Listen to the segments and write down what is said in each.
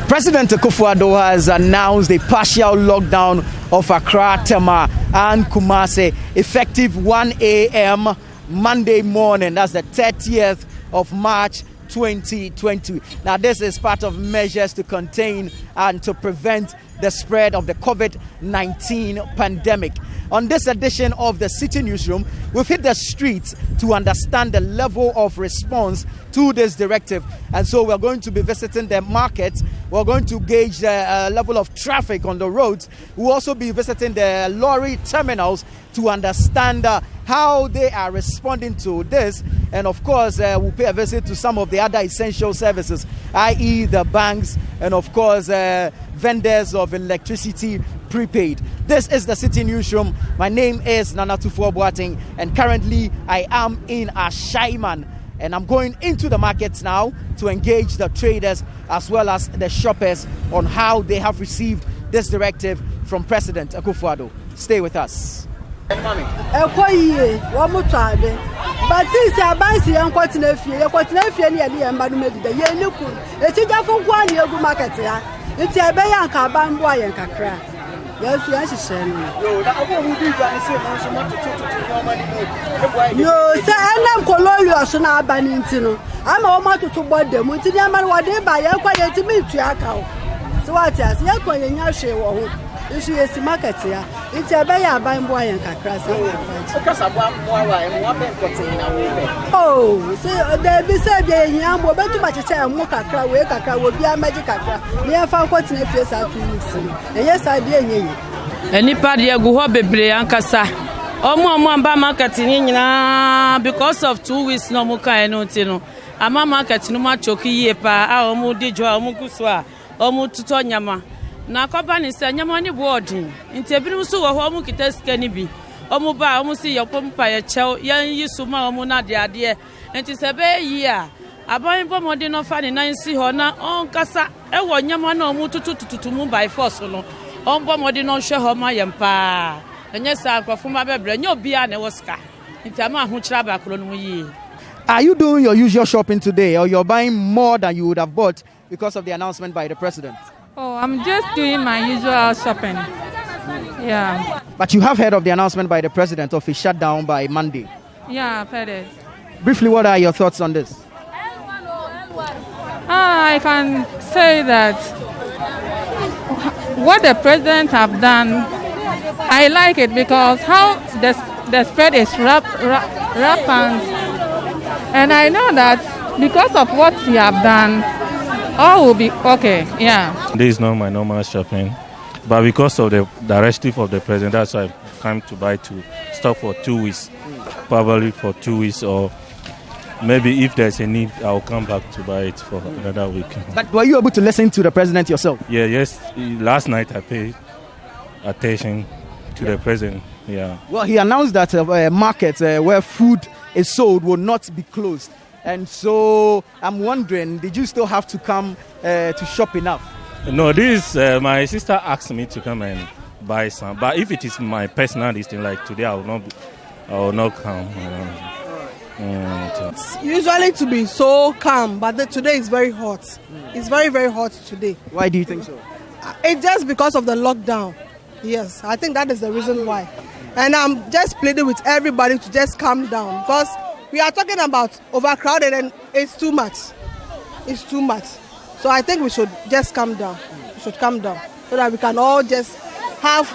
President Tuffour has announced a partial lockdown of Accra, Tema and Kumasi effective 1 a.m. Monday morning. That's the 30th of March 2020. Now, this is part of measures to contain and to prevent the spread of the COVID-19 pandemic. On this edition of the Citi Newsroom, we've hit the streets to understand the level of response to this directive. And so we're going to be visiting the markets. We're going to gauge the level of traffic on the roads. We'll also be visiting the lorry terminals to understand how they are responding to this. And of course, we'll pay a visit to some of the other essential services, i.e. the banks and of course, vendors of electricity prepaid. This is the Citi Newsroom. My name is Tuffour Boateng, and currently I am in Ashaiman. And I'm going into the markets now to engage the traders as well as the shoppers on how they have received this directive from President Tuffour. Stay with us. Yes, say I'm colonial, so now banning to I'm almost to board them. Until the man what they buy, I'm quite to meet to account. So what else? You're going in your share. You see, it's market here. It's a buyer buying boy and crass. Oh, so they be said, young, but too much to say, and walk a crowd, wake a crowd will be a magic crowd. We have found what's in the face out to you. And yes, I did. Anybody go home, baby, and Cassa. Omo marketing because of 2 weeks no muka enotino. Ama market no ma choki yepa a omo dijo omo kuswa omo tuto nyama. Na koba ni se nyama ni boarding. Nti ebinim so wo omo kita sika ni bi. Omo ba omo si yopompa ye chew yan yisu ma omo na de ade. Nti se be yi a aban bomode no fa ni nan si ho na on kasa e wo nyama na omo tutu mu by force no. On bomode no hwe ho ma yempa. Are you doing your usual shopping today, or you're buying more than you would have bought because of the announcement by the president? Oh, I'm just doing my usual shopping. Yeah. But you have heard of the announcement by the president of a shutdown by Monday? Yeah, I've heard it. Briefly, what are your thoughts on this? I can say that what the president have done, I like it because how the spread is rampant, and I know that because of what he have done, all will be okay. Yeah. This is not my normal shopping, but because of the directive of the president, that's why I came to buy to stock for 2 weeks, probably for 2 weeks, or maybe if there's a need, I'll come back to buy it for another week. But were you able to listen to the president yourself? Yeah, yes. Last night I paid attention to the president. Yeah. Well, he announced that markets where food is sold will not be closed, and so I'm wondering, did you still have to come to shop enough? No, this my sister asked me to come and buy some, but if it is my personal thing, like today, I will not come. It's usually to be so calm, but today is very hot. It's very, very hot today. Why do you think so? It's just because of the lockdown. Yes, I think that is the reason why. And I'm just pleading with everybody to just calm down, because we are talking about overcrowded and it's too much. It's too much. So I think we should just calm down. We should calm down so that we can all just have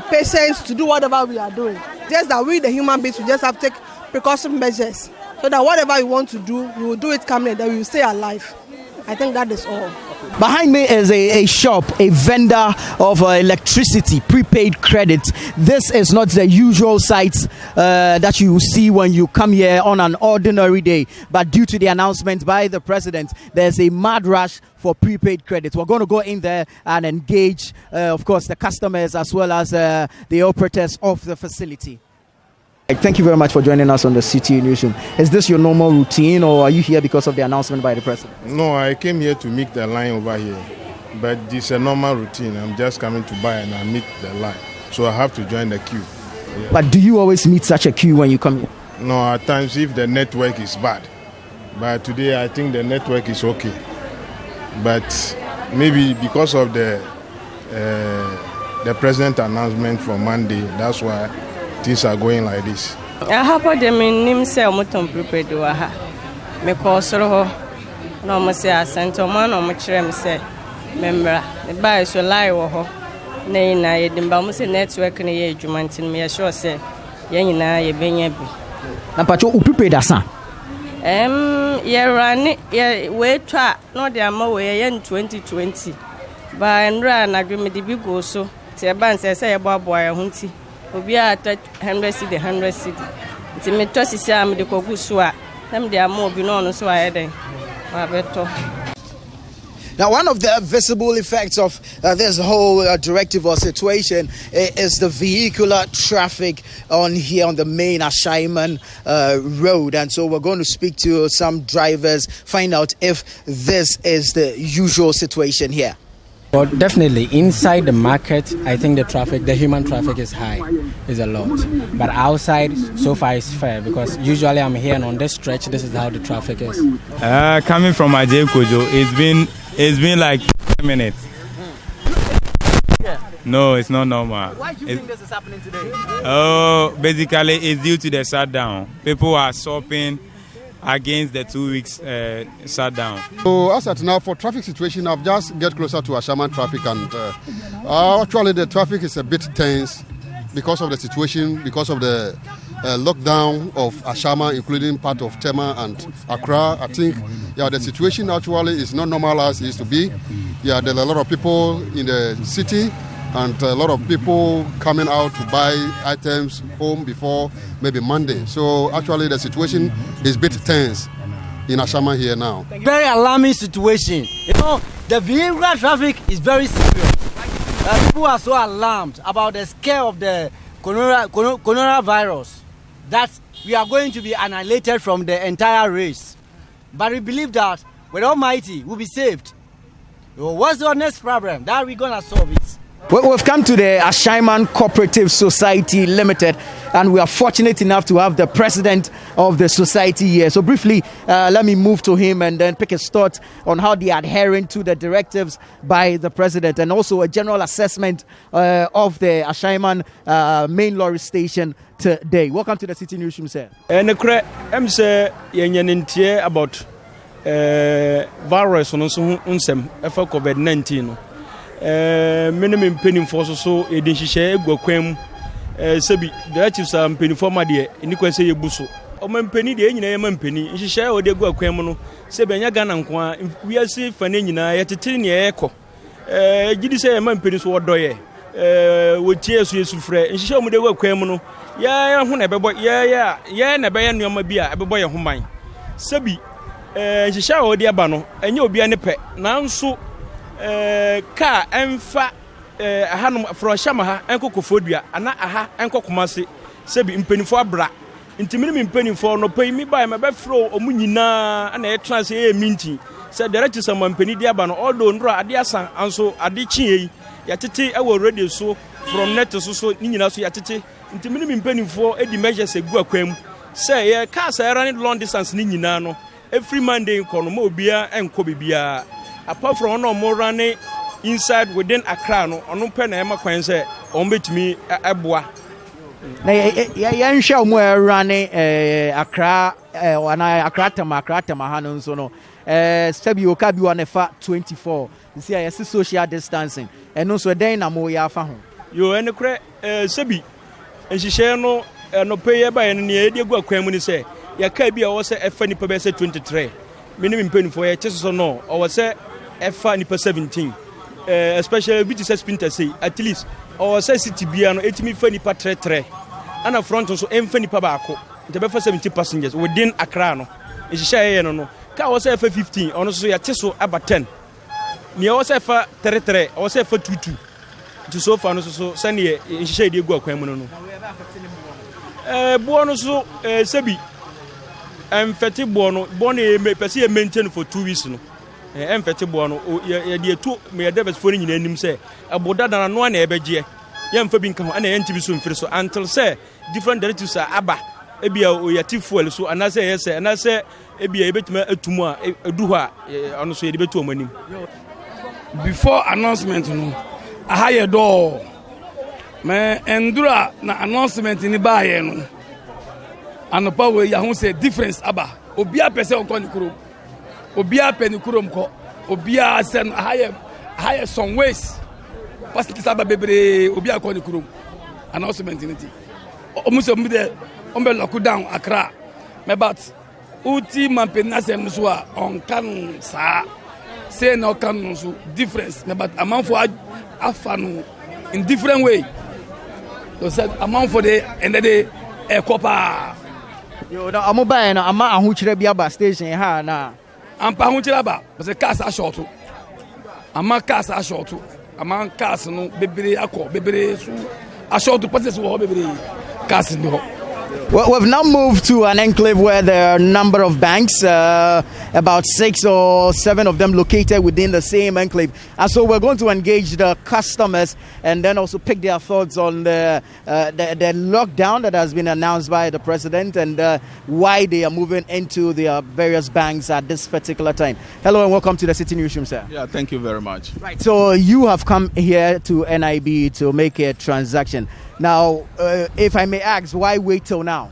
patience to do whatever we are doing. Just that we, the human beings, we just have to take precaution measures so that whatever we want to do, we will do it calmly, that we will stay alive. I think that is all. Behind me is a shop, a vendor of electricity, prepaid credit. This is not the usual sights that you see when you come here on an ordinary day. But due to the announcement by the president, there's a mad rush for prepaid credit. We're going to go in there and engage, of course, the customers as well as the operators of the facility. Thank you very much for joining us on the Citi Newsroom. Is this your normal routine, or are you here because of the announcement by the president? No, I came here to meet the line over here. But this is a normal routine. I'm just coming to buy and I meet the line. So I have to join the queue. Yeah. But do you always meet such a queue when you come here? No, at times if the network is bad. But today I think the network is okay. But maybe because of the president announcement for Monday, that's why things are going like this. I have them in himself, Mutum prepared to ha. Me call Soro, no more say, Santo Man or Machrem say, member, the buy so lie or ho. Nay, I didn't bounce a network in a year, Jumantin, me assure say, Yang and I, being a bit. Na pacho uprepared asa. Yeah, run it, yeah, wait, try, not the amount way in 2020. By and run, I agree with the big go so. Say, Ban says, say about boy, hunty. We are at 100 city, 100 city. It's a metosi sam de Kogusua. Them they are more known so I had. Now, one of the visible effects of this whole directive or situation is the vehicular traffic on here on the main Ashaiman road. And so we're going to speak to some drivers, find out if this is the usual situation here. Well, definitely inside the market, I think the human traffic is high, is a lot. But outside, so far it's fair because usually I'm here and on this stretch, this is how the traffic is. Coming from Ajay Kojo, it's been like 5 minutes. No, it's not normal. Why do you think this is happening today? Oh, basically it's due to the shutdown. People are shopping against the 2 weeks shutdown. So as at now, for traffic situation, I've just get closer to Ashaiman traffic, and actually the traffic is a bit tense because of the situation, because of the lockdown of Ashaiman, including part of Tema and Accra. I think the situation actually is not normal as it used to be. Yeah, there are a lot of people in the city and a lot of people coming out to buy items home before maybe Monday. So actually the situation is a bit tense in Ashaiman here now. Very alarming situation. You know, the vehicular traffic is very serious. People are so alarmed about the scare of the coronavirus that we are going to be annihilated from the entire race. But we believe that with Almighty we'll be saved. What's the next problem? That we're going to solve it. We've come to the Ashaiman Cooperative Society Limited, and we are fortunate enough to have the president of the society here. So briefly, let me move to him and then pick his thoughts on how they are adhering to the directives by the president, and also a general assessment of the Ashaiman main lorry station today. Welcome to the Citi Newsroom, sir. I'm say about virus on COVID-19. Minimum penny for so a dinshare go quem sebi directives are penny for my dear in the say buso. O man penny the any penny, she share or they go quemono, Sebanya Gananqua, we are safe for Nina at a tin echo. Did you say a man penny for doye? With tears you suffer, and she showed me the work quemono. Yeah, whenever, but yeah, never any of my beer, a boy of mine. Sebi, she shall dear Bano, and you'll be an pet. Now so. Car emfa ahanum from Shamaha enko Kofodua ana aha enko Kumasi sebi mpenifo abra intimini mpenifo no pay me by my befro omu nyina ana e trans e minti say direct some mpeni dia ba no odo ndro ade asan anso ade chie ya tete e radio so from net so ni nyina so ya tete intimini mpenifo e di measures egu akwam say ye car say running long distance ni nyina no every Monday kono ma obia enko bibia. Apart from no more running inside within Accra, no pen Emma Quense, on bet me a bois. Yeah, shall more running Accra, when I Accra Mahanon, so no. Sebi Okabi on a fat 24. You see, I see social distancing, and also then I'm more yafa. You and the crack, Sebi, and she shall no pay by any idea go quemuni say, Yakabi also a funny per 23. Minimum penny for a chest or no, or say F nipa 17, especially BTS Spinter say at least or say City Biano 80 funny per 3 and a front also funny pabako, the best 70 passengers within Accra no. Is share no. Car was for 15, on also a Teso about 10. Near was for 33, or say for 22. To so far, so Sunday in shade you go a quemono. Buono Sebi. I'm fatty buono, Bonnie may perceive maintain for 2 weeks. I'm fatty buono, dear two may a devil's phone in him say, about that and one ebegia. Young Fabin come and enter soon for so until say different directives are Abba, Ebia or Tuffour, so and I say yes, and I say Ebia a bit tomorrow, a duha, honestly, a bit too many. before announcement no aha ye do me endura na announcement ni ba ye no anopa we ya hu say difference aba obia pese onko ni kuro obia pe ni kuro mko obia sen aha ye some ways pasiti saba bebre obia ko ni kuro announcement ni ti omuso mbe ombe lock down Accra me but uti mampena sem so a on kan sa say no kan so difference me but amount for afanu in different way so said amount for the end of the ekopa yo na amoba na ama ahukire bia ba station ha na ampa ahukire ba because cars are short ama cars are short ama cars no bebre akọ bebre so a short passes wo bebre cars no. Well, we've now moved to an enclave where there are a number of banks, about 6 or 7 of them located within the same enclave. And so we're going to engage the customers and then also pick their thoughts on the lockdown that has been announced by the president and why they are moving into their various banks at this particular time. Hello and welcome to the Citi Newsroom, sir. Yeah, thank you very much. Right, so you have come here to NIB to make a transaction. Now, if I may ask, why wait till now?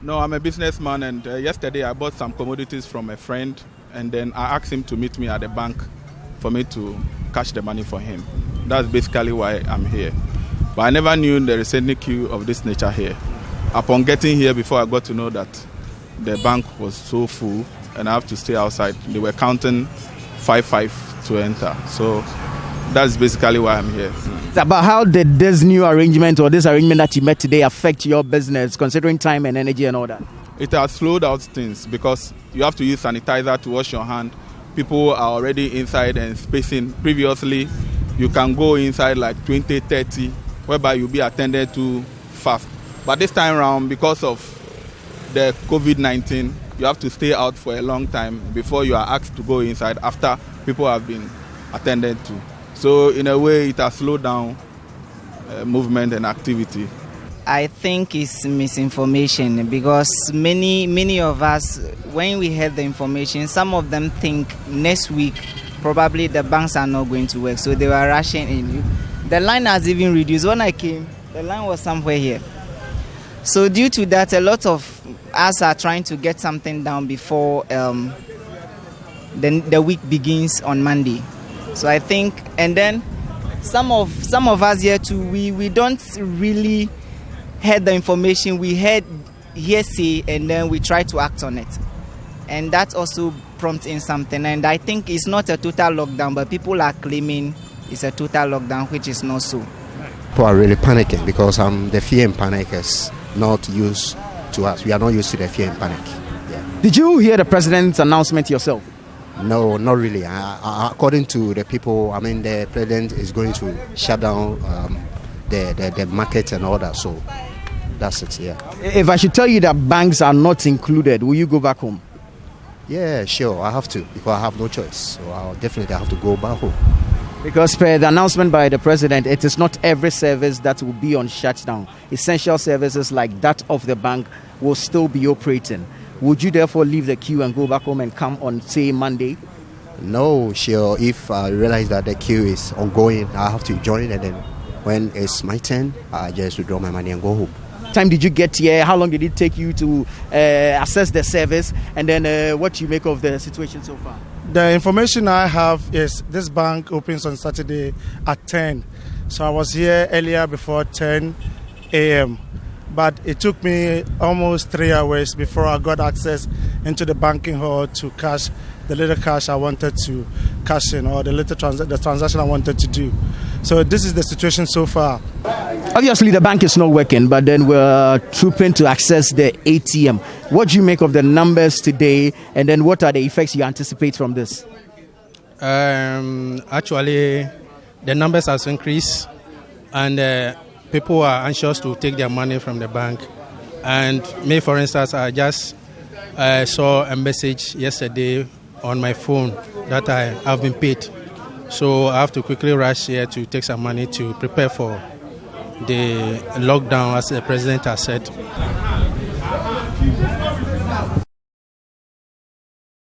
No, I'm a businessman, and yesterday I bought some commodities from a friend, and then I asked him to meet me at the bank for me to cash the money for him. That's basically why I'm here. But I never knew there is any queue of this nature here. Upon getting here, before I got to know that the bank was so full, and I have to stay outside, they were counting 5 to enter. So that's basically why I'm here. But how did this new arrangement or this arrangement that you met today affect your business, considering time and energy and all that? It has slowed out things because you have to use sanitizer to wash your hand. People are already inside and spacing. Previously, you can go inside like 20, 30, whereby you'll be attended to fast. But this time around, because of the COVID-19, you have to stay out for a long time before you are asked to go inside after people have been attended to. So in a way, it has slowed down movement and activity. I think it's misinformation because many of us, when we heard the information, some of them think next week probably the banks are not going to work. So they were rushing in. The line has even reduced. When I came, the line was somewhere here. So due to that, a lot of us are trying to get something down before the week begins on Monday. So I think, and then some of us here too, we don't really heard the information. We heard hearsay and then we try to act on it. And that also prompting something. And I think it's not a total lockdown, but people are claiming it's a total lockdown, which is not so. People are really panicking because the fear and panic is not used to us. We are not used to the fear and panic. Yeah. Did you hear the president's announcement yourself? No, not really. According to the people, I mean, the president is going to shut down the market and all that. So that's it, yeah. If I should tell you that banks are not included, will you go back home? Yeah, sure. I have to because I have no choice. So I'll definitely have to go back home. Because per the announcement by the president, it is not every service that will be on shutdown. Essential services like that of the bank will still be operating. Would you therefore leave the queue and go back home and come on, say, Monday? No, sure. If I realize that the queue is ongoing, I have to join, and then when it's my turn, I just withdraw my money and go home. Time did you get here? How long did it take you to assess the service? And then what do you make of the situation so far? The information I have is this bank opens on Saturday at 10. So I was here earlier before 10 a.m. But it took me almost 3 hours before I got access into the banking hall to cash the little cash I wanted to cash in, or the transaction I wanted to do. So this is the situation so far. Obviously the bank is not working, but then we're trooping to access the ATM. What do you make of the numbers today, and then what are the effects you anticipate from this? Actually, the numbers has increased, and people are anxious to take their money from the bank. And me, for instance, I just saw a message yesterday on my phone that I have been paid. So I have to quickly rush here to take some money to prepare for the lockdown, as the president has said.